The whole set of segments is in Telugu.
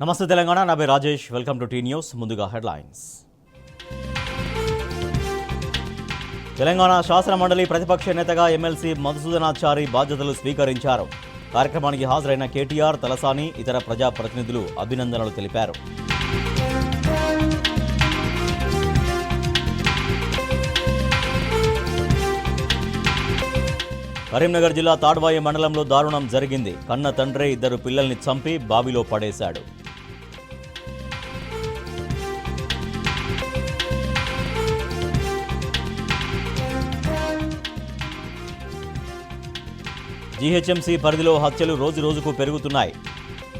నమస్తే తెలంగాణ. నా పేరు Rajesh. Welcome to T News. ముందుగా హెడ్లైన్స్. తెలంగాణ శాసన మండలి ప్రతిపక్ష నేతగా ఎమ్మెల్సీ మధుసూదనాచారి బాధ్యతలు స్వీకరించారు. కార్యక్రమానికి హాజరైన కేటీఆర్, తలసాని, ఇతర ప్రజాప్రతినిధులు అభినందనలు తెలిపారు. కరీంనగర్ జిల్లా తాడ్వాయి మండలంలో దారుణం జరిగింది. కన్న తండ్రే ఇద్దరు పిల్లల్ని చంపి బావిలో పడేశాడు. జీహెచ్ఎంసీ పరిధిలో హత్యలు రోజురోజుకు పెరుగుతున్నాయి.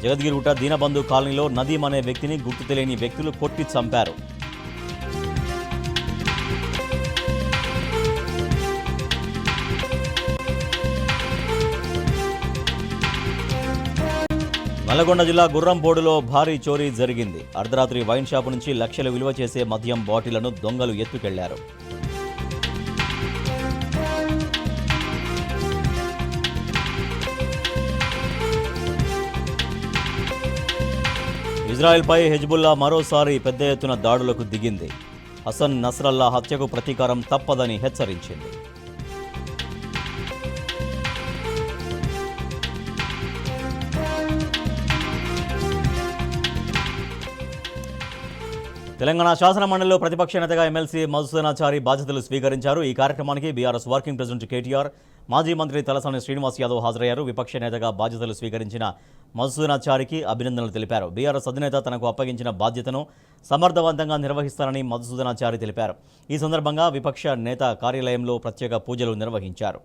జగద్గిరిగుట్ట దీనబంధు కాలనీలో నదీం అనే వ్యక్తిని గుర్తు తెలియని వ్యక్తులు కొట్టి చంపారు. నల్లగొండ జిల్లా గుర్రంపోడులో భారీ చోరీ జరిగింది. అర్ధరాత్రి వైన్ షాపు నుంచి లక్షలు విలువ చేసే మద్యం బాటిళ్లను దొంగలు ఎత్తుకెళ్లారు. ఇజ్రాయెల్పై హెజ్బుల్లా మరోసారి పెద్ద ఎత్తున దాడులకు దిగింది. హసన్ నస్రల్లా హత్యకు ప్రతీకారం తప్పదని హెచ్చరించింది. తెలంగాణ శాసన మండలిలో ప్రతిపక్ష నేతగా ఎమ్మెల్సీ మధుసూదనాచారి బాధ్యతలు స్వీకరించారు. ఈ కార్యక్రమానికి బీఆర్ఎస్ వర్కింగ్ ప్రెసిడెంట్ కేటీఆర్, మాజీ మంత్రి తలసాని శ్రీనివాస్ యాదవ్ హాజరయ్యారు. విపక్ష నేతగా బాధ్యతలు స్వీకరించిన మధుసూదనాచారికి అభినందనలు తెలిపారు. బీఆర్ఎస్ అధినేత తనకు అప్పగించిన బాధ్యతను సమర్థవంతంగా నిర్వహిస్తారని మధుసూదనాచారి తెలిపారు. ఈ సందర్భంగా విపక్ష నేత కార్యాలయంలో ప్రత్యేక పూజలు నిర్వహించారు.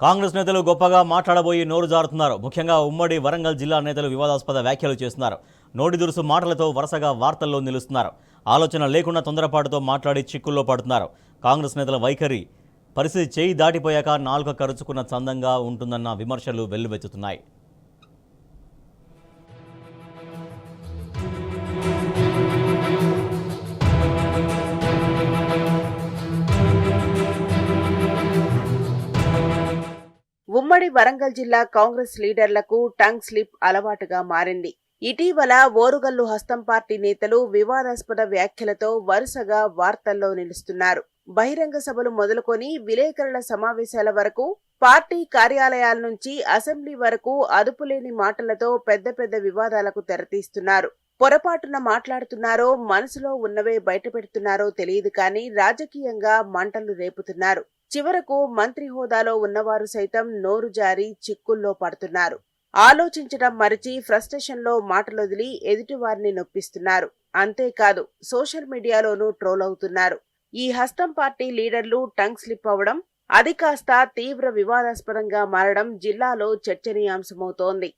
కాంగ్రెస్ నేతలు గొప్పగా మాట్లాడబోయి నోరు జారుతున్నారు. ముఖ్యంగా ఉమ్మడి వరంగల్ జిల్లా నేతలు వివాదాస్పద వ్యాఖ్యలు చేస్తున్నారు. నోటి దురుసు మాటలతో వరుసగా వార్తల్లో నిలుస్తున్నారు. ఆలోచన లేకుండా తొందరపాటుతో మాట్లాడి చిక్కుల్లో పడుతున్నారు. కాంగ్రెస్ నేతల వైఖరి పరిస్థితి చేయి దాటిపోయాక నాలుక కరుచుకున్న చందంగా ఉంటుందన్న విమర్శలు వెల్లువెత్తుతున్నాయి. ఉమ్మడి వరంగల్ జిల్లా కాంగ్రెస్ లీడర్లకు టంగ్ స్లిప్ అలవాటుగా మారింది. ఇటీవల ఓరుగల్లు హస్తం పార్టీ నేతలు వివాదాస్పద వ్యాఖ్యలతో వరుసగా వార్తల్లో నిలుస్తున్నారు. బహిరంగ సభలు మొదలుకొని విలేకరుల సమావేశాల వరకు, పార్టీ కార్యాలయాల నుంచి అసెంబ్లీ వరకు అదుపులేని మాటలతో పెద్ద పెద్ద వివాదాలకు తెరతీస్తున్నారు. పొరపాటున మాట్లాడుతున్నారో, మనసులో ఉన్నవే బయటపెడుతున్నారో తెలియదు కానీ రాజకీయంగా మంటలు రేపుతున్నారు. చివరకు మంత్రి హోదాలో ఉన్నవారు సైతం నోరు జారి చిక్కుల్లో పడుతున్నారు. ఆలోచించడం మరిచి ఫ్రస్ట్రేషన్లో మాటలొదిలి ఎదుటివారిని నొప్పిస్తున్నారు. అంతేకాదు సోషల్ మీడియాలోనూ ట్రోల్ అవుతున్నారు. ఈ హస్తం పార్టీ లీడర్లు టంగ్ స్లిప్ అవ్వడం, అది కాస్త తీవ్ర వివాదాస్పదంగా మారడం జిల్లాలో చర్చనీయాంశమవుతోంది.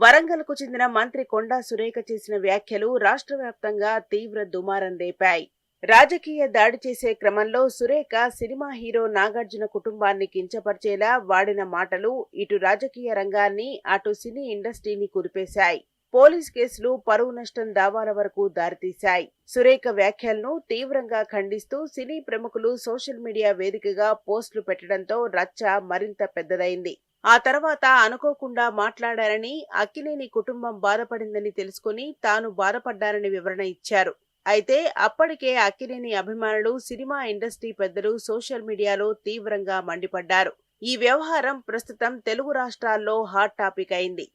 వరంగల్కు చెందిన మంత్రి కొండా సురేఖ చేసిన వ్యాఖ్యలు రాష్ట్ర వ్యాప్తంగా తీవ్ర దుమారం రేపాయి. రాజకీయ దాడి చేసే క్రమంలో సురేఖ సినిమా హీరో నాగార్జున కుటుంబాన్ని కించపరిచేలా వాడిన మాటలు ఇటు రాజకీయ రంగాన్ని, అటు సినీ ఇండస్ట్రీని కురిపేశాయి. పోలీస్ కేసులు, పరువు నష్టం దావాల వరకు దారితీశాయి. సురేఖ వ్యాఖ్యలను తీవ్రంగా ఖండిస్తూ సినీ ప్రముఖులు సోషల్ మీడియా వేదికగా పోస్టులు పెట్టడంతో రచ్చ మరింత పెద్దదైంది. ఆ తర్వాత అనుకోకుండా మాట్లాడారని, అక్కినేని కుటుంబం బాధపడిందని తెలుసుకుని తాను బాధపడ్డారని వివరణ ఇచ్చారు. అయితే అప్పటికే అక్కినేని అభిమానులు, సినిమా ఇండస్ట్రీ పెద్దలు సోషల్ మీడియాలో తీవ్రంగా మండిపడ్డారు. ఈ వ్యవహారం ప్రస్తుతం తెలుగు రాష్ట్రాల్లో హాట్ టాపిక్ అయింది.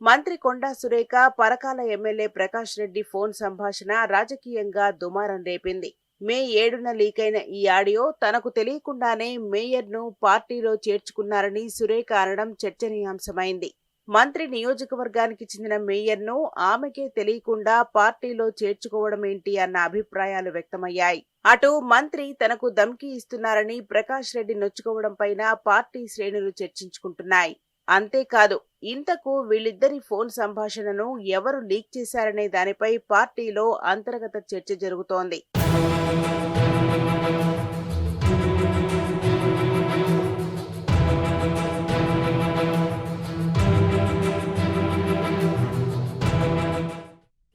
మంత్రి కొండా సురేఖ, పరకాల ఎమ్మెల్యే ప్రకాష్ రెడ్డి ఫోన్ సంభాషణ రాజకీయంగా దుమారం రేపింది. మే 7న లీకైన ఈ ఆడియో తనకు తెలియకుండానే మేయర్ను పార్టీలో చేర్చుకున్నారని సురేఖ అనడం చర్చనీయాంశమైంది. మంత్రి నియోజకవర్గానికి చెందిన మేయర్ను ఆమెకే తెలియకుండా పార్టీలో చేర్చుకోవడమేంటి అన్న అభిప్రాయాలు వ్యక్తమయ్యాయి. అటు మంత్రి తనకు ధమ్కీ ఇస్తున్నారని ప్రకాష్ రెడ్డి నొచ్చుకోవడంపైన పార్టీ శ్రేణులు చర్చించుకుంటున్నాయి. అంతేకాదు, ఇంతకు వీళ్ళిద్దరి ఫోన్ సంభాషణను ఎవరు లీక్ చేశారనే దానిపై పార్టీలో అంతర్గత చర్చ జరుగుతోంది.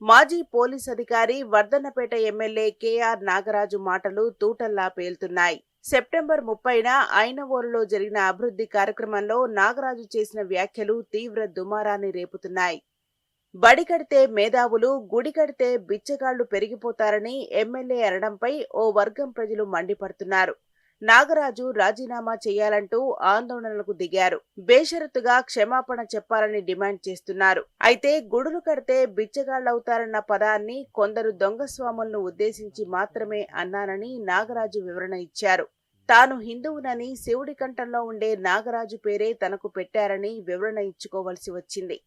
మాజీ పోలీస్ అధికారి, వర్ధన్నపేట ఎమ్మెల్యే కేఆర్ నాగరాజు మాటలు తూటల్లా పేలుతున్నాయి. సెప్టెంబర్ 30న ఐనవోలులో జరిగిన అభివృద్ధి కార్యక్రమంలో నాగరాజు చేసిన వ్యాఖ్యలు తీవ్ర దుమారాన్ని రేపుతున్నాయి. బడి కడితే మేధావులు, గుడి కడితే బిచ్చగాళ్లు పెరిగిపోతారని ఎమ్మెల్యే అనడంపై ఓ వర్గం ప్రజలు మండిపడుతున్నారు. నాగరాజు రాజీనామా చేయాలంటూ ఆందోళనలకు దిగారు. బేషరతుగా క్షమాపణ చెప్పాలని డిమాండ్ చేస్తున్నారు. అయితే గుడులు కడితే బిచ్చగాళ్లవుతారన్న పదాన్ని కొందరు దొంగస్వాములను ఉద్దేశించి మాత్రమే అన్నానని నాగరాజు వివరణ ఇచ్చారు. తాను హిందువునని శివుడి కంఠంలో ఉండే నాగరాజు పేరే తనకు పెట్టారని వివరణ ఇచ్చుకోవలసి వచ్చింది.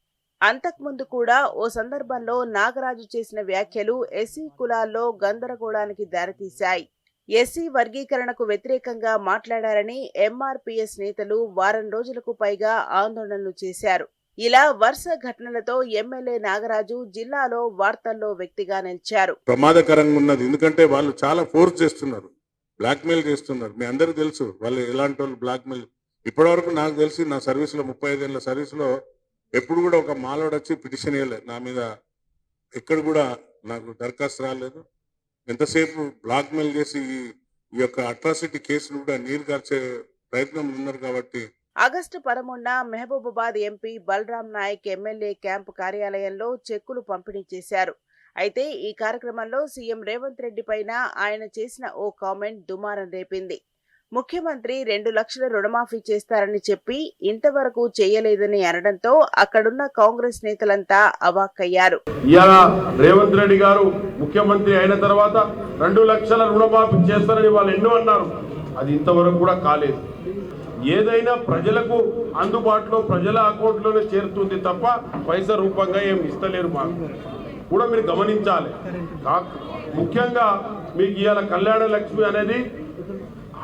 అంతకుముందు కూడా ఓ సందర్భంలో నాగరాజు చేసిన వ్యాఖ్యలు ఎస్సీ కులాల్లో గందరగోళానికి దారితీశాయి. ఎస్సీ వర్గీకరణకు వ్యతిరేకంగా మాట్లాడారని ఎంఆర్పీఎస్ నేతలు వారం రోజులకు పైగా ఆందోళనలు చేశారు. ఇలా వరుస ఘటనలతో ఎమ్మెల్యే నాగరాజు జిల్లాలో వార్తల్లో వ్యక్తిగా నిలిచారు. ప్రమాదకరంగా ఉన్నది, ఎందుకంటే వాళ్ళు చాలా ఫోర్స్ చేస్తున్నారు, బ్లాక్మెయిల్ చేస్తున్నారు. మీ అందరికీ తెలుసు వాళ్ళు ఎలాంటి వాళ్ళు. బ్లాక్మెయిల్ ఇప్పటివరకు నాకు తెలిసి నా సర్వీస్లో 35 ఏళ్ల సర్వీస్లో ఎప్పుడు కూడా ఒక మాలోడు వచ్చి పిటిషన్ ఇవ్వలేదు నా మీద. ఎక్కడ కూడా నాకు దరఖాస్తు రాలేదు. ఎంతసేపు బ్లాక్మెయిల్ చేసి ఈ యొక్క అట్రాసిటీ కేసులు కూడా నీరు కార్చే ప్రయత్నం ఉన్నారు. కాబట్టి ఆగస్టు 13న Mahabubabad MP Balram Naik MLA camp కార్యాలయంలో చెక్కులు పంపిణీ చేశారు. అయితే ఈ కార్యక్రమంలో సీఎం రేవంత్ రెడ్డి పైన ఆయన చేసిన ఓ కామెంట్ దుమారం రేపింది. ముఖ్యమంత్రి 2 లక్షల రుణమాఫీ చేస్తారని చెప్పి ఇంతవరకు చేయలేదని అనడంతో అక్కడున్న కాంగ్రెస్ నేతలంతా అవాక్కయ్యారు. ఇవాళ రేవంత్ రెడ్డి గారు ముఖ్యమంత్రి అయిన తర్వాత 2 లక్షల రుణమాఫీ చేస్తారని వాళ్ళు ఎన్నో అన్నారు. అది ఇంతవరకు కూడా కాలేదు. ఏదైనా ప్రజలకు అందుబాటులో ప్రజల అకౌంట్లోనే చేరుతుంది తప్ప పైసా రూపంగా ఏం ఇస్తలేరు. మాకు కూడా మీరు గమనించాలి. ముఖ్యంగా మీకు ఇవాళ కళ్యాణ లక్ష్మి అనేది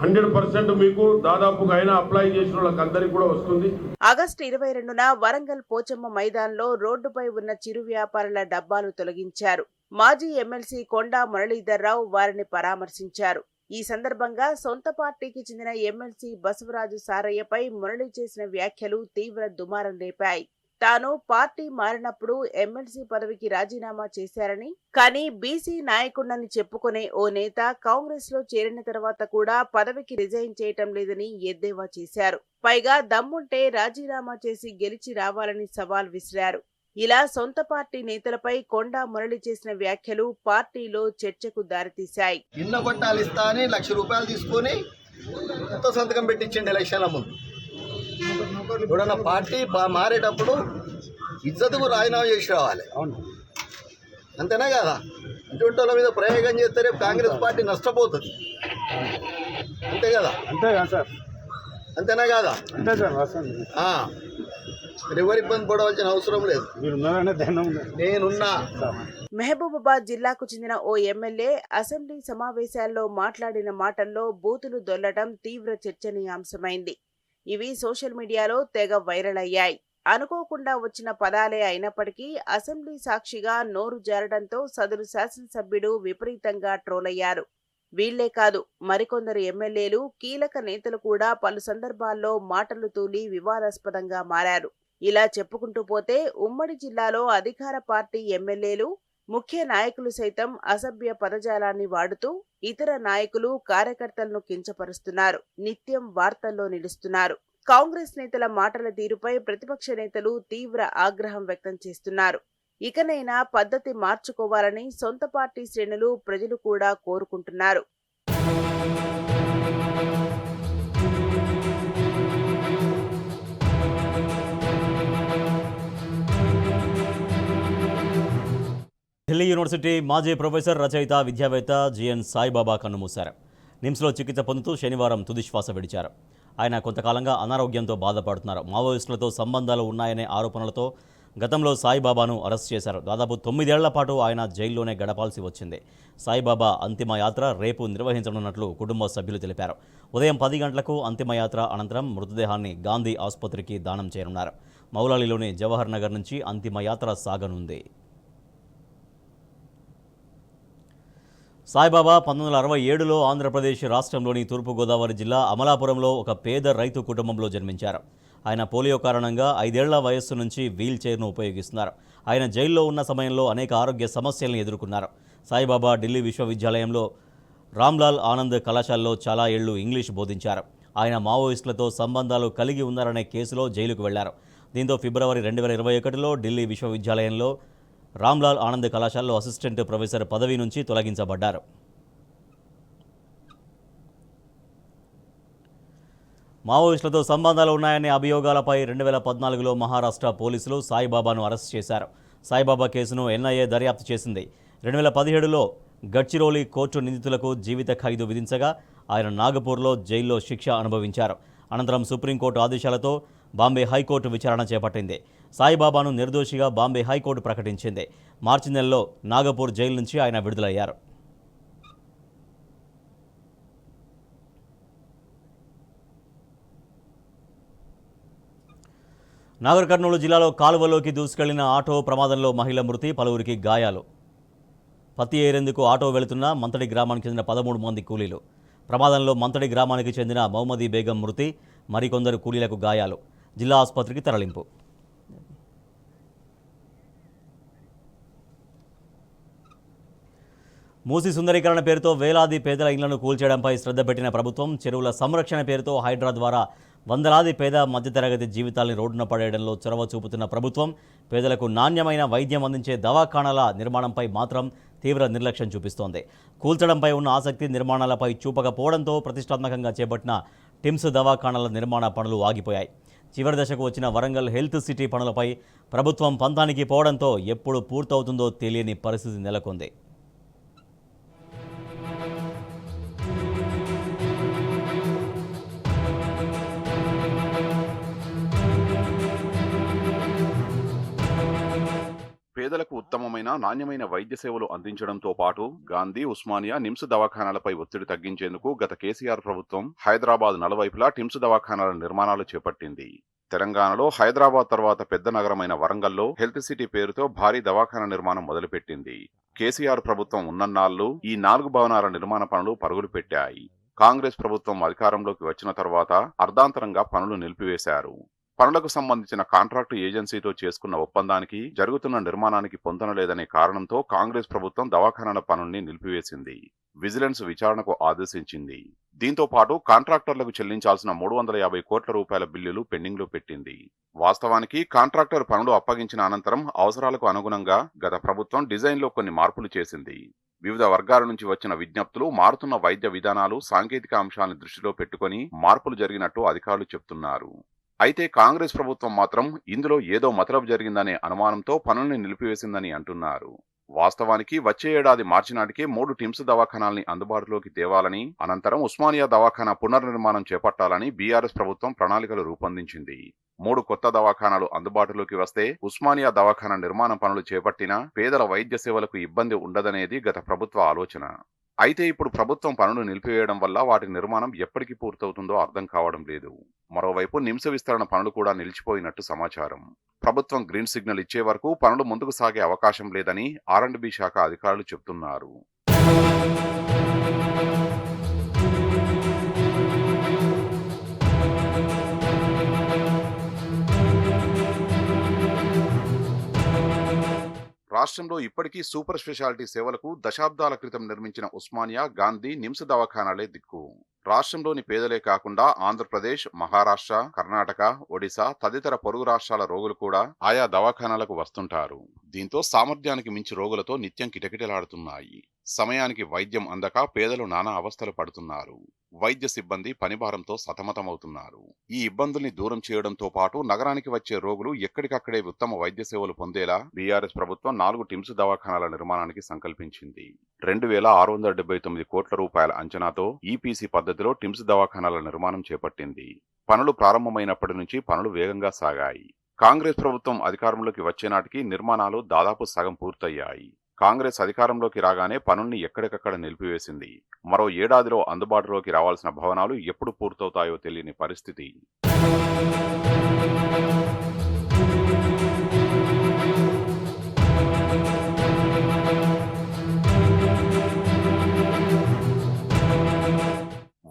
100% మీకు దాదాపుగా అయినా అప్లై చేసిన వాళ్ళకి అందరికి కూడా వస్తుంది. ఆగస్టు 22న వరంగల్ పోచమ్మ మైదాన్లో రోడ్డుపై ఉన్న చిరు వ్యాపారుల డబ్బాలు తొలగించారు. మాజీ ఎమ్మెల్సీ కొండా మురళీధర్రావు వారిని పరామర్శించారు. ఈ సందర్భంగా సొంత పార్టీకి చెందిన ఎమ్మెల్సీ బసవరాజు సారయ్యపై మురళి చేసిన వ్యాఖ్యలు తీవ్ర దుమారం రేపాయి. తాను పార్టీ మారినప్పుడు ఎమ్మెల్సీ పదవికి రాజీనామా చేశారని, కానీ బీసీ నాయకుడినని చెప్పుకునే ఓ నేత కాంగ్రెస్ లో చేరిన తర్వాత కూడా పదవికి రిజైన్ చేయటం లేదని ఎద్దేవా చేశారు. పైగా దమ్ముంటే రాజీనామా చేసి గెలిచి రావాలని సవాల్ విసిరారు. ఇలా సొంత పార్టీ నేతలపై కొండా మురళి చేసిన వ్యాఖ్యలు పార్టీలో చర్చకు దారితీశాయి. ఇళ్ల పట్టాలు ఇస్తా అని ₹1,00,000 తీసుకొని సంతకం పెట్టించండి ఎలక్షన్ల ముందు. ఎవడన్నా పార్టీ మారేటప్పుడు ఇజ్జతుకు రాజీనామా చేసి రావాలి. అంతేనా కదా? ఇటువంటి వాళ్ళ మీద ప్రయోగం చేస్తే రేపు కాంగ్రెస్ పార్టీ నష్టపోతుంది. అంతే కదా? అంతే కదా సార్? అంతేనా కదా? అంతే సార్. ఎవరు ఇబ్బంది పడవలసిన అవసరం లేదు. నేనున్నా. మహబూబాబాద్ జిల్లాకు చెందిన ఓ ఎమ్మెల్యే అసెంబ్లీ సమావేశాల్లో మాట్లాడిన మాటల్లో బూతులు దొల్లడం తీవ్ర చర్చనీయాంశమైంది. ఇవి సోషల్ మీడియాలో తెగ వైరల్ అయ్యాయి. అనుకోకుండా వచ్చిన పదాలే అయినప్పటికీ అసెంబ్లీ సాక్షిగా నోరు జారడంతో సదరు శాసనసభ్యుడు విపరీతంగా ట్రోలయ్యారు. వీళ్లే కాదు, మరికొందరు ఎమ్మెల్యేలు, కీలక నేతలు కూడా పలు సందర్భాల్లో మాటలు తూలి వివాదాస్పదంగా మారారు. ఇలా చెప్పుకుంటూ పోతే ఉమ్మడి జిల్లాలో అధికార పార్టీ ఎమ్మెల్యేలు, ముఖ్య నాయకులు సైతం అసభ్య పదజాలాన్ని వాడుతూ ఇతర నాయకులు కార్యకర్తలను కించపరుస్తున్నారు. నిత్యం వార్తల్లో నిలుస్తున్నారు. కాంగ్రెస్ నేతల మాటల తీరుపై ప్రతిపక్ష నేతలు తీవ్ర ఆగ్రహం వ్యక్తం చేస్తున్నారు. ఇకనైనా పద్ధతి మార్చుకోవాలని సొంత పార్టీ శ్రేణులు, ప్రజలు కూడా కోరుకుంటున్నారు. ఢిల్లీ యూనివర్సిటీ మాజీ ప్రొఫెసర్, రచయిత, విద్యావేత్త జిఎన్ సాయిబాబా కన్నుమూశారు. నిమ్స్లో చికిత్స పొందుతూ శనివారం తుదిశ్వాస విడిచారు. ఆయన కొంతకాలంగా అనారోగ్యంతో బాధపడుతున్నారు. మావోయిస్టులతో సంబంధాలు ఉన్నాయనే ఆరోపణలతో గతంలో సాయిబాబాను అరెస్ట్ చేశారు. దాదాపు 9 ఏళ్ల పాటు ఆయన జైల్లోనే గడపాల్సి వచ్చింది. సాయిబాబా అంతిమయాత్ర రేపు నిర్వహించనున్నట్లు కుటుంబ సభ్యులు తెలిపారు. ఉదయం 10 గంటలకు అంతిమయాత్ర అనంతరం మృతదేహాన్ని గాంధీ ఆసుపత్రికి దానం చేయనున్నారు. మౌలాలీలోని జవహర్ నగర్ నుంచి అంతిమయాత్ర సాగనుంది. సాయిబాబా 1967లో ఆంధ్రప్రదేశ్ రాష్ట్రంలోని తూర్పుగోదావరి జిల్లా అమలాపురంలో ఒక పేద రైతు కుటుంబంలో జన్మించారు. ఆయన పోలియో కారణంగా 5 ఏళ్ల వయస్సు నుంచి వీల్ చైర్ను ఉపయోగిస్తున్నారు. ఆయన జైల్లో ఉన్న సమయంలో అనేక ఆరోగ్య సమస్యలను ఎదుర్కొన్నారు. సాయిబాబా ఢిల్లీ విశ్వవిద్యాలయంలో రామ్లాల్ ఆనంద్ కళాశాలలో చాలా ఏళ్లు ఇంగ్లీష్ బోధించారు. ఆయన మావోయిస్టులతో సంబంధాలు కలిగి ఉన్నారనే కేసులో జైలుకు వెళ్లారు. దీంతో ఫిబ్రవరి 2021లో ఢిల్లీ విశ్వవిద్యాలయంలో రామ్లాల్ ఆనంద్ కళాశాలలో అసిస్టెంట్ ప్రొఫెసర్ పదవి నుంచి తొలగించబడ్డారు. మావోయిస్టులతో సంబంధాలు ఉన్నాయనే అభియోగాలపై 2014లో మహారాష్ట్ర పోలీసులు సాయిబాబాను అరెస్ట్ చేశారు. సాయిబాబా కేసును ఎన్ఐఏ దర్యాప్తు చేసింది. 2017లో గడ్చిరోలి కోర్టు నిందితులకు జీవిత ఖైదు విధించగా ఆయన నాగపూర్లో జైల్లో శిక్ష అనుభవించారు. అనంతరం సుప్రీంకోర్టు ఆదేశాలతో బాంబే హైకోర్టు విచారణ చేపట్టింది. సాయిబాబాను నిర్దోషిగా బాంబే హైకోర్టు ప్రకటించింది. మార్చి నెలలో నాగపూర్ జైలు నుంచి ఆయన విడుదలయ్యారు. నాగర్ కర్నూలు జిల్లాలో కాలువలోకి దూసుకెళ్లిన ఆటో ప్రమాదంలో మహిళ మృతి, పలువురికి గాయాలు. పత్తి ఏరేందుకు ఆటో వెళుతున్న మంతడి గ్రామానికి చెందిన 13 మంది కూలీలు. ప్రమాదంలో మంతడి గ్రామానికి చెందిన మహమ్మదీ బేగం మృతి, మరికొందరు కూలీలకు గాయాలు. జిల్లా ఆసుపత్రికి తరలింపు. మూసీ సుందరీకరణ పేరుతో వేలాది పేదల ఇళ్లను కూల్చేయడంపై శ్రద్ధ పెట్టిన ప్రభుత్వం, చెరువుల సంరక్షణ పేరుతో హైడ్రా ద్వారా వందలాది పేద మధ్యతరగతి జీవితాల్ని రోడ్డున పడేయడంలో చొరవ చూపుతున్న ప్రభుత్వం, పేదలకు నాణ్యమైన వైద్యం అందించే దవాఖానాల నిర్మాణంపై మాత్రం తీవ్ర నిర్లక్ష్యం చూపిస్తోంది. కూల్చడంపై ఉన్న ఆసక్తి నిర్మాణాలపై చూపకపోవడంతో ప్రతిష్టాత్మకంగా చేపట్టిన టిమ్స్ దవాఖానాల నిర్మాణ పనులు ఆగిపోయాయి. చివరి దశకు వచ్చిన వరంగల్ హెల్త్ సిటీ పనులపై ప్రభుత్వం పంతానికి పోవడంతో ఎప్పుడు పూర్తవుతుందో తెలియని పరిస్థితి నెలకొంది. పేదలకు ఉత్తమమైన నాణ్యమైన వైద్య సేవలు అందించడంతో పాటు గాంధీ, ఉస్మానియా, నిమ్స్ దవాఖానాలపై ఒత్తిడి తగ్గించేందుకు గత కేసీఆర్ ప్రభుత్వం హైదరాబాద్ నలువైపులా టిమ్స్ దవాఖానాల నిర్మాణాలు చేపట్టింది. తెలంగాణలో హైదరాబాద్ తర్వాత పెద్ద నగరమైన వరంగల్లో హెల్త్ సిటీ పేరుతో భారీ దవాఖానా నిర్మాణం మొదలుపెట్టింది. కేసీఆర్ ప్రభుత్వం ఉన్నన్నాళ్లు ఈ 4 భవనాల నిర్మాణ పనులు పరుగులు పెట్టాయి. కాంగ్రెస్ ప్రభుత్వం అధికారంలోకి వచ్చిన తర్వాత అర్ధాంతరంగా పనులు నిలిపివేశారు. పనులకు సంబంధించిన కాంట్రాక్టు ఏజెన్సీతో చేసుకున్న ఒప్పందానికి జరుగుతున్న నిర్మాణానికి పొందనలేదనే కారణంతో కాంగ్రెస్ ప్రభుత్వం దవాఖానాల పనుల్ని నిలిపివేసింది. విజిలెన్స్ విచారణకు ఆదేశించింది. దీంతో పాటు కాంట్రాక్టర్లకు చెల్లించాల్సిన 350 కోట్ల రూపాయల బిల్లులు పెండింగ్లో పెట్టింది. వాస్తవానికి కాంట్రాక్టర్ పనులు అప్పగించిన అనంతరం అవసరాలకు అనుగుణంగా గత ప్రభుత్వం డిజైన్లో కొన్ని మార్పులు చేసింది. వివిధ వర్గాల నుంచి వచ్చిన విజ్ఞప్తులు, మారుతున్న వైద్య విధానాలు, సాంకేతిక అంశాలను దృష్టిలో పెట్టుకుని మార్పులు జరిగినట్టు అధికారులు చెప్తున్నారు. అయితే కాంగ్రెస్ ప్రభుత్వం మాత్రం ఇందులో ఏదో మతలబు జరిగిందనే అనుమానంతో పనుల్ని నిలిపివేసిందని అంటున్నారు. వాస్తవానికి వచ్చే ఏడాది మార్చి నాటికే 3 టిమ్స్ దవాఖానాల్ని అందుబాటులోకి తేవాలని, అనంతరం ఉస్మానియా దవాఖానా పునర్నిర్మాణం చేపట్టాలని బీఆర్ఎస్ ప్రభుత్వం ప్రణాళికలు రూపొందించింది. 3 కొత్త దవాఖానాలు అందుబాటులోకి వస్తే ఉస్మానియా దవాఖానా నిర్మాణ పనులు చేపట్టినా పేదల వైద్య సేవలకు ఇబ్బంది ఉండదనేది గత ప్రభుత్వ ఆలోచన. అయితే ఇప్పుడు ప్రభుత్వం పనులు నిలిపివేయడం వల్ల వాటి నిర్మాణం ఎప్పటికి పూర్తవుతుందో అర్థం కావడం లేదు. మరోవైపు నిమ్స్ విస్తరణ పనులు కూడా నిలిచిపోయినట్టు సమాచారం. ప్రభుత్వం గ్రీన్ సిగ్నల్ ఇచ్చే వరకు పనులు ముందుకు సాగే అవకాశం లేదని R&B శాఖ అధికారులు చెబుతున్నారు. రాష్ట్రంలో ఇప్పటికీ సూపర్ స్పెషాలిటీ సేవలకు దశాబ్దాల క్రితం నిర్మించిన ఉస్మానియా, గాంధీ, నిమ్స్ దవాఖానాలే దిక్కు. రాష్ట్రంలోని పేదలే కాకుండా ఆంధ్రప్రదేశ్, మహారాష్ట్ర, కర్ణాటక, ఒడిశా తదితర పొరుగు రాష్ట్రాల రోగులు కూడా ఆయా దవాఖానాలకు వస్తుంటారు. దీంతో సామర్థ్యానికి మించి రోగులతో నిత్యం కిటకిటలాడుతున్నాయి. సమయానికి వైద్యం అందక పేదలు నానా అవస్థలు పడుతున్నారు. వైద్య సిబ్బంది పనిభారంతో సతమతమవుతున్నారు. ఈ ఇబ్బందుల్ని దూరం చేయడంతో పాటు నగరానికి వచ్చే రోగులు ఎక్కడికక్కడే ఉత్తమ వైద్య సేవలు పొందేలా బీఆర్ఎస్ ప్రభుత్వం 4 టిమ్స్ దవాఖానాల నిర్మాణానికి సంకల్పించింది. 2679 కోట్ల రూపాయల అంచనాతో ఈపీసీ పద్ధతిలో టిమ్స్ దవాఖానాల నిర్మాణం చేపట్టింది. పనులు ప్రారంభమైనప్పటి నుంచి పనులు వేగంగా సాగాయి. కాంగ్రెస్ ప్రభుత్వం అధికారంలోకి వచ్చే నాటికి నిర్మాణాలు దాదాపు సగం పూర్తయ్యాయి. కాంగ్రెస్ అధికారంలోకి రాగానే పనుల్ని ఎక్కడికక్కడ నిలిపివేసింది. మరో ఏడాదిలో అందుబాటులోకి రావాల్సిన భవనాలు ఎప్పుడు పూర్తవుతాయో తెలియని పరిస్థితి.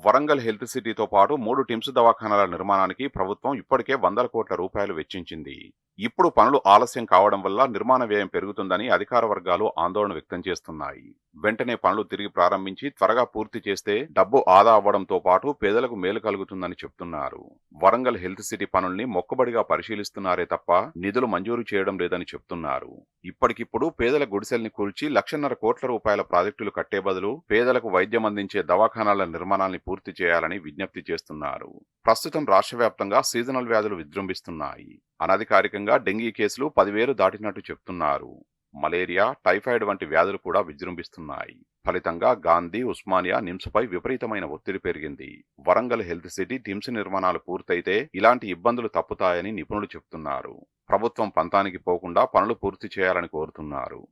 వరంగల్ హెల్త్ సిటీతో పాటు 3 టిమ్స్ దవాఖానాల నిర్మాణానికి ప్రభుత్వం ఇప్పటికే 100 కోట్ల రూపాయలు వెచ్చించింది. ఇప్పుడు పనులు ఆలస్యం కావడం వల్ల నిర్మాణ వ్యయం పెరుగుతుందని అధికార వర్గాలు ఆందోళన వ్యక్తం చేస్తున్నాయి. వెంటనే పనులు తిరిగి ప్రారంభించి త్వరగా పూర్తి చేస్తే డబ్బు ఆదా అవ్వడంతో పాటు పేదలకు మేలు కలుగుతుందని చెప్తున్నారు. వరంగల్ హెల్త్ సిటీ పనుల్ని మొక్కుబడిగా పరిశీలిస్తున్నారే తప్ప నిధులు మంజూరు చేయడం లేదని చెప్తున్నారు. ఇప్పటికిప్పుడు పేదల గుడిసెల్ని కూల్చి 1,50,000 కోట్ల రూపాయల ప్రాజెక్టులు కట్టే బదులు పేదలకు వైద్యం అందించే దవాఖానాల నిర్మాణాన్ని పూర్తి చేయాలని విజ్ఞప్తి చేస్తున్నారు. ప్రస్తుతం రాష్ట్ర వ్యాప్తంగా సీజనల్ వ్యాధులు విజృంభిస్తున్నాయి. అనధికారికంగా డెంగీ కేసులు 10,000 దాటినట్టు చెప్తున్నారు. మలేరియా, టైఫాయిడ్ వంటి వ్యాధులు కూడా విజృంభిస్తున్నాయి. ఫలితంగా గాంధీ, ఉస్మానియా, నిమ్స్పై విపరీతమైన ఒత్తిడి పెరిగింది. వరంగల్ హెల్త్ సిటీ టిమ్స్ నిర్మాణాలు పూర్తయితే ఇలాంటి ఇబ్బందులు తప్పుతాయని నిపుణులు చెప్తున్నారు. ప్రభుత్వం పంతానికి పోకుండా పనులు పూర్తి చేయాలని కోరుతున్నారు.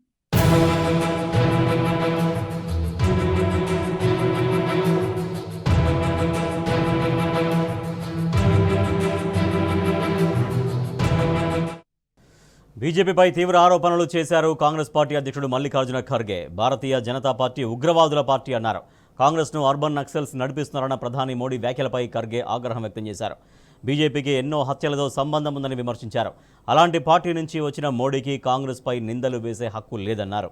బీజేపీపై తీవ్ర ఆరోపణలు చేశారు కాంగ్రెస్ పార్టీ అధ్యక్షుడు మల్లికార్జున ఖర్గే. భారతీయ జనతా పార్టీ ఉగ్రవాదుల పార్టీ అన్నారు. కాంగ్రెస్ను అర్బన్ నక్సల్స్ నడిపిస్తున్నారన్న ప్రధాని మోడీ వ్యాఖ్యలపై ఖర్గే ఆగ్రహం వ్యక్తం చేశారు. బీజేపీకి ఎన్నో హత్యలతో సంబంధం ఉందని విమర్శించారు. అలాంటి పార్టీ నుంచి వచ్చిన మోడీకి కాంగ్రెస్పై నిందలు వేసే హక్కు లేదన్నారు.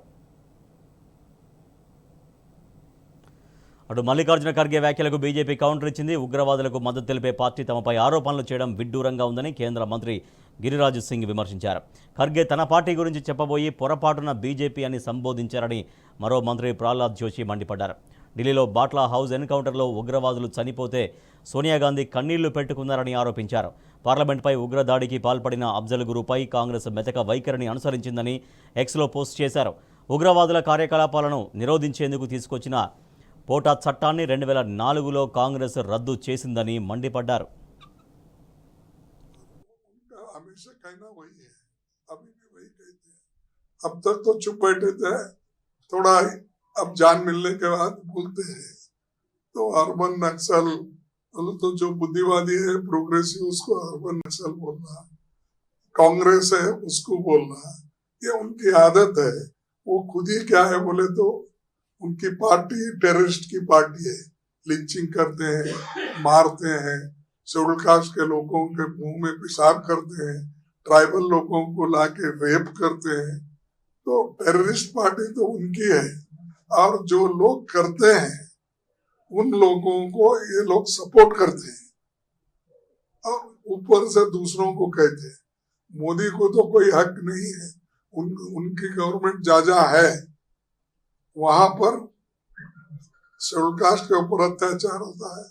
అటు మల్లికార్జున ఖర్గే వ్యాఖ్యలకు బీజేపీ కౌంటర్ ఇచ్చింది. ఉగ్రవాదులకు మద్దతు తెలిపే పార్టీ తమపై ఆరోపణలు చేయడం విడ్డూరంగా ఉందని కేంద్ర మంత్రి గిరిరాజ్ సింగ్ విమర్శించారు. ఖర్గే తన పార్టీ గురించి చెప్పబోయి పొరపాటున బీజేపీ అని సంబోధించారని మరో మంత్రి ప్రహ్లాద్ జోషి మండిపడ్డారు. ఢిల్లీలో బాట్లా హౌస్ ఎన్కౌంటర్లో ఉగ్రవాదులు చనిపోతే సోనియా గాంధీ కన్నీళ్లు పెట్టుకున్నారని ఆరోపించారు. పార్లమెంట్పై ఉగ్రదాడికి పాల్పడిన అఫ్జల్ గురుపై కాంగ్రెస్ మెతక వైఖరిని అనుసరించిందని ఎక్స్లో పోస్ట్ చేశారు. ఉగ్రవాదుల కార్యకలాపాలను నిరోధించేందుకు తీసుకొచ్చిన పోటా చట్టాన్ని 2004లో కాంగ్రెస్ రద్దు చేసిందని మండిపడ్డారు. हमेशा कहना वही है, अभी भी वही कहते हैं. अब तक तो चुप बैठे थे, थोड़ा अब जान मिलने के बाद बोलते हैं. तो अर्बन नक्सल तो जो बुद्धिवादी है, प्रोग्रेसिव, उसको अर्बन नक्सल बोलना, कांग्रेस है उसको बोलना, ये उनकी आदत है. वो खुद ही क्या है बोले तो उनकी पार्टी टेररिस्ट की पार्टी है. लिंचिंग करते हैं, मारते हैं, शेड्यूल कास्ट के लोगों के मुंह में पेशाब करते हैं, ट्राइबल लोगों को लाके रेप करते हैं. तो टेररिस्ट पार्टी तो उनकी है. और जो लोग करते हैं उन लोगों को ये लोग सपोर्ट करते हैं और ऊपर से दूसरों को कहते हैं. मोदी को तो कोई हक नहीं है. उनकी गवर्नमेंट जहाँ है वहां पर शेड्यूल कास्ट के ऊपर अत्याचार होता है,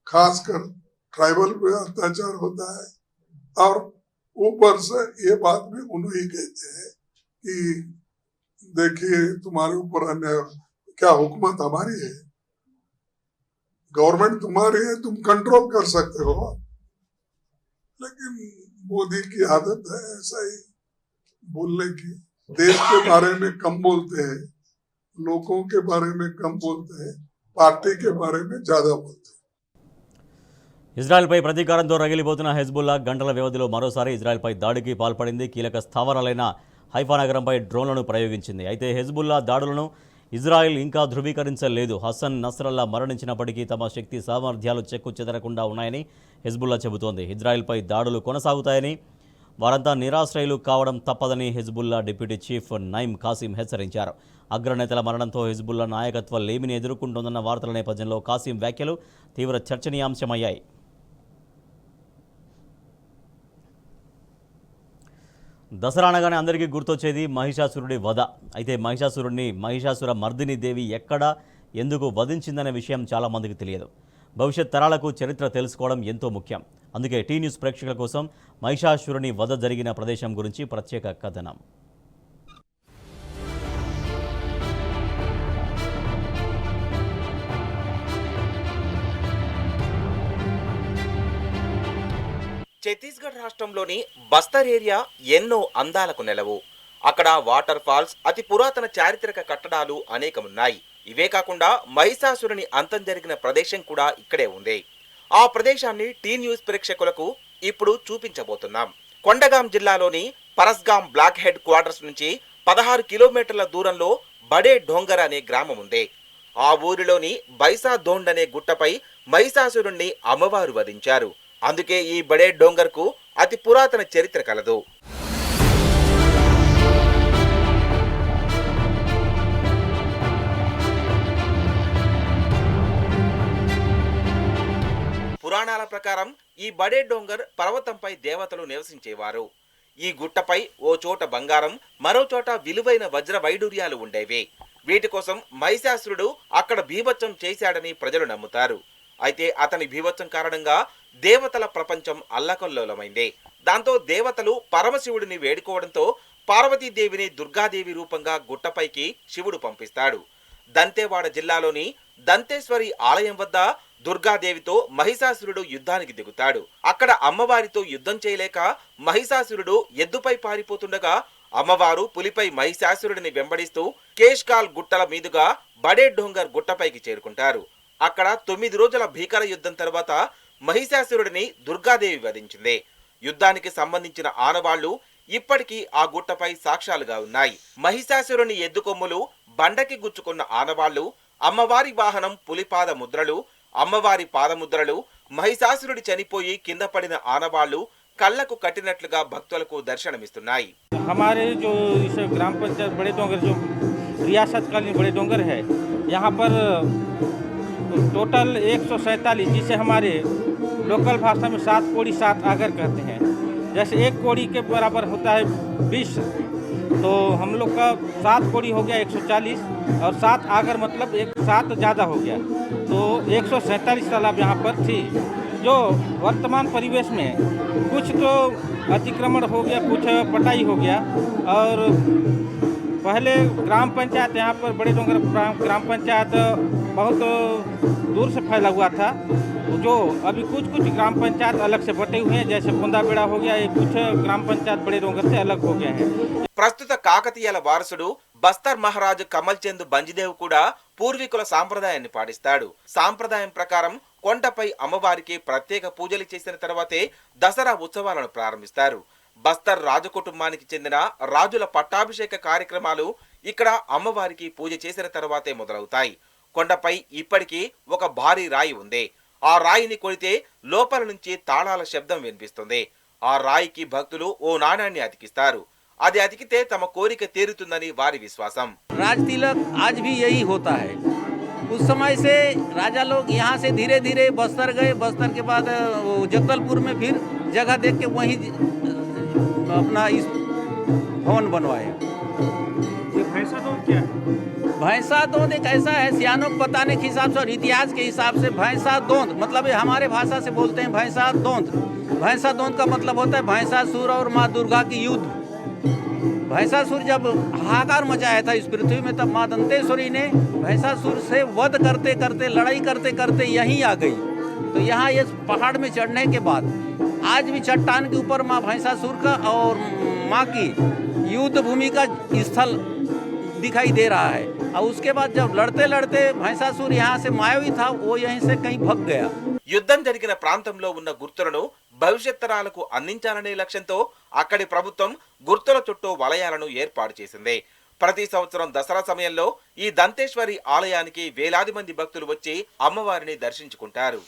खासकर ट्राइबल पे अत्याचार होता है. और ऊपर से ये बात भी उन्हें कहते हैं कि देखिए तुम्हारे ऊपर अन्याय, क्या हुकूमत हमारी है, गवर्नमेंट तुम्हारी है, तुम कंट्रोल कर सकते हो. लेकिन मोदी की आदत है ऐसा ही बोलने की. देश के बारे में कम बोलते हैं, लोगों के बारे में कम बोलते हैं, पार्टी के बारे में ज्यादा बोलते हैं. ఇజ్రాయెల్పై ప్రతీకారంతో రగిలిపోతున్న హెజ్బుల్లా గంటల వ్యవధిలో మరోసారి ఇజ్రాయెల్పై దాడికి పాల్పడింది. కీలక స్థావరాలైన హైఫా నగరంపై డ్రోన్లను ప్రయోగించింది. అయితే హెజ్బుల్లా దాడులను ఇజ్రాయెల్ ఇంకా ధృవీకరించలేదు. హసన్ నస్రల్లా మరణించినప్పటికీ తమ శక్తి సామర్థ్యాలు చెక్కు చెదరకుండా ఉన్నాయని హెజ్బుల్లా చెబుతోంది. ఇజ్రాయెల్పై దాడులు కొనసాగుతాయని వారంతా నిరాశ్రయులు కావడం తప్పదని హిజ్బుల్లా డిప్యూటీ చీఫ్ నైమ్ కాసిం హెచ్చరించారు. అగ్రనేతల మరణంతో హిజ్బుల్లా నాయకత్వ లేమిని ఎదుర్కొంటోందన్న వార్తల నేపథ్యంలో కాసిం వ్యాఖ్యలు తీవ్ర చర్చనీయాంశమయ్యాయి. దసరా అనగానే అందరికీ గుర్తొచ్చేది మహిషాసురుడి వధ. అయితే మహిషాసుర మర్దిని దేవి ఎక్కడ ఎందుకు వధించిందనే విషయం చాలామందికి తెలియదు. భవిష్యత్ తరాలకు చరిత్ర తెలుసుకోవడం ఎంతో ముఖ్యం. అందుకే టీ న్యూస్ ప్రేక్షకుల కోసం మహిషాసురుని వధ జరిగిన ప్రదేశం గురించి ప్రత్యేక కథనం. ఛత్తీస్గఢ్ రాష్ట్రంలోని బస్తర్ ఏరియా ఎన్నో అందాలకు నెలవు. అక్కడ వాటర్ ఫాల్స్, అతి పురాతన చారిత్రక కట్టడాలు అనేకమున్నాయి. ఇవే కాకుండా మహిషాసురుని అంతం జరిగిన ప్రదేశం కూడా ఇక్కడే ఉంది. ఆ ప్రదేశాన్ని టీ న్యూస్ ప్రేక్షకులకు ఇప్పుడు చూపించబోతున్నాం. కొండగాం జిల్లాలోని పరస్గాం బ్లాక్ హెడ్ క్వార్టర్స్ నుంచి 16 కిలోమీటర్ల దూరంలో బడే ఢోంగర్ అనే గ్రామం ఉంది. ఆ ఊరిలోని బైసా దోండ్ అనే గుట్టపై మహిషాసురుణ్ణి అమ్మవారు వధించారు. అందుకే ఈ బడే డోంగర్ కు అతి పురాతన చరిత్ర కలదు. పురాణాల ప్రకారం ఈ బడే డోంగర్ పర్వతంపై దేవతలు నివసించేవారు. ఈ గుట్టపై ఓ చోట బంగారం, మరో చోట విలువైన వజ్ర వైడూర్యాలు ఉండేవి. వీటి కోసం మహిషాసురుడు అక్కడ బీభత్సం చేశాడని ప్రజలు నమ్ముతారు. అయితే అతని బీభత్సం కారణంగా దేవతల ప్రపంచం అల్లకల్లోలమైంది. దాంతో దేవతలు పరమశివుడిని వేడుకోవడంతో పార్వతీదేవిని దుర్గాదేవి రూపంగా గుట్టపైకి శివుడు పంపిస్తాడు. దంతేవాడ జిల్లాలోని దంతేశ్వరి ఆలయం వద్ద దుర్గాదేవితో మహిషాసురుడు యుద్ధానికి దిగుతాడు. అక్కడ అమ్మవారితో యుద్ధం చేయలేక మహిషాసురుడు ఎద్దుపై పారిపోతుండగా అమ్మవారు పులిపై మహిషాసురుడిని వెంబడిస్తూ కేష్కాల్ గుట్టల మీదుగా బడే డోంగర్ గుట్టపైకి చేరుకుంటారు. అక్కడ 9 రోజుల భీకర యుద్ధం తర్వాత మహిషాసురుడిని దుర్గాదేవి వధించింది. యుద్ధానికి సంబంధించిన ఆనవాళ్లు ఇప్పటికీ ఆ గుట్టపై సాక్ష్యాలుగా ఉన్నాయి. మహిషాసురుని ఎద్దుకొమ్ములు బండకి గుచ్చుకున్న ఆనవాళ్లు, అమ్మవారి వాహనం పులిపాద ముద్రలు, అమ్మవారి పాదముద్రలు, మహిషాసురుడి చనిపోయి కింద పడిన ఆనవాళ్లు కళ్లకు కట్టినట్లుగా భక్తులకు దర్శనమిస్తున్నాయి. हमारे जो इस ग्राम पंचायत बड़े डोंगर जो रियासत कालीन बड़े डोंगर है, यहाँ पर टोटल 147, जिसे हमारे लोकल भाषा में 7 कोड़ी 7 आगर कहते हैं। जैसे 1 कोड़ी के बराबर होता है 20, तो हम लोग का 7 कोड़ी हो गया 140 और 7 आगर मतलब 7 ज़्यादा हो गया, तो 147 तालाब यहाँ पर थी। जो वर्तमान परिवेश में कुछ तो अतिक्रमण हो गया, कुछ पटाई हो गया। और पहले ग्राम पंचायत यहाँ पर बड़े डोंगर ग्राम पंचायत बहुत दूर से फैला हुआ था, जो अभी कुछ ग्राम पंचायत अलग से बटे हुए हैं। जैसे कुंदाबेड़ा हो गया, ये कुछ ग्राम पंचायत बड़े डोंगर से अलग हो गए हैं। ప్రస్తుత కాకతీయుల వారసుడు బస్తర్ మహారాజు కమల్ చంద్ బంజిదేవ్ కూడా పూర్వీకుల సాంప్రదాయాన్ని పాటిస్తాడు. సాంప్రదాయం ప్రకారం కొండపై అమ్మవారికి ప్రత్యేక పూజలు చేసిన తర్వాతే దసరా ఉత్సవాలను ప్రారంభిస్తారు. బస్తర్ రాజకుటుంబానికి చెందిన రాజుల పట్టాభిషేక కార్యక్రమాలు ఇక్కడ అమ్మవారికి పూజ చేసిన తర్వాతే మొదలవుతాయి. కొండపై ఇప్పటికీ ఒక భారీ రాయి ఉంది. ఆ రాయిని కొడితే లోపల నుంచి తాళాల శబ్దం వినిపిస్తుంది. ఆ రాయికి భక్తులు ఓ నాణాన్ని అతికిస్తారు. అది అతికితే తమ కోరిక తీరుతుందని వారి విశ్వాసం. राज तिलक आज भी यही होता है। उस समय से राजा लोग यहाँ से धीरे धीरे बस्तर गए। बस्तर के बाद जगदलपुर में फिर जगह देख के वहीं अपना इस भवन बनवाए। ये भैंसा दूध क्या है? भैंसा दोंद एक ऐसा है, सियानों को बताने के हिसाब से और इतिहास के हिसाब से भैंसा दोंद मतलब हमारे भाषा से बोलते हैं भैंसा दोंद। भैंसा दोंद का मतलब होता है भैंसासुर और माँ दुर्गा की युद्ध। भैंसासुर जब हाहाकार मचाया था इस पृथ्वी में, तब माँ दंतेश्वरी ने भैंसासुर से वध करते करते लड़ाई करते करते यहीं आ गई। तो यहाँ ये पहाड़ में चढ़ने के बाद आज भी चट्टान के ऊपर माँ भैंसासुर का और माँ की युद्ध भूमि का स्थल दिखाई दे रहा है। और उसके बाद जब लड़ते लड़ते भैंसासुर यहाँ से मायावी था, वो यहीं से कहीं भग गया। యుద్ధం జరిగిన ప్రాంతంలో ఉన్న గుర్తులను భవిష్యత్ తరాలకు అందించాలనే లక్ష్యంతో అక్కడి ప్రభుత్వం గుర్తుల చుట్టూ వలయాలను ఏర్పాటు చేసింది. ప్రతి సంవత్సరం దసరా సమయంలో ఈ దంతేశ్వరి ఆలయానికి వేలాది మంది భక్తులు వచ్చి అమ్మవారిని దర్శించుకుంటారు.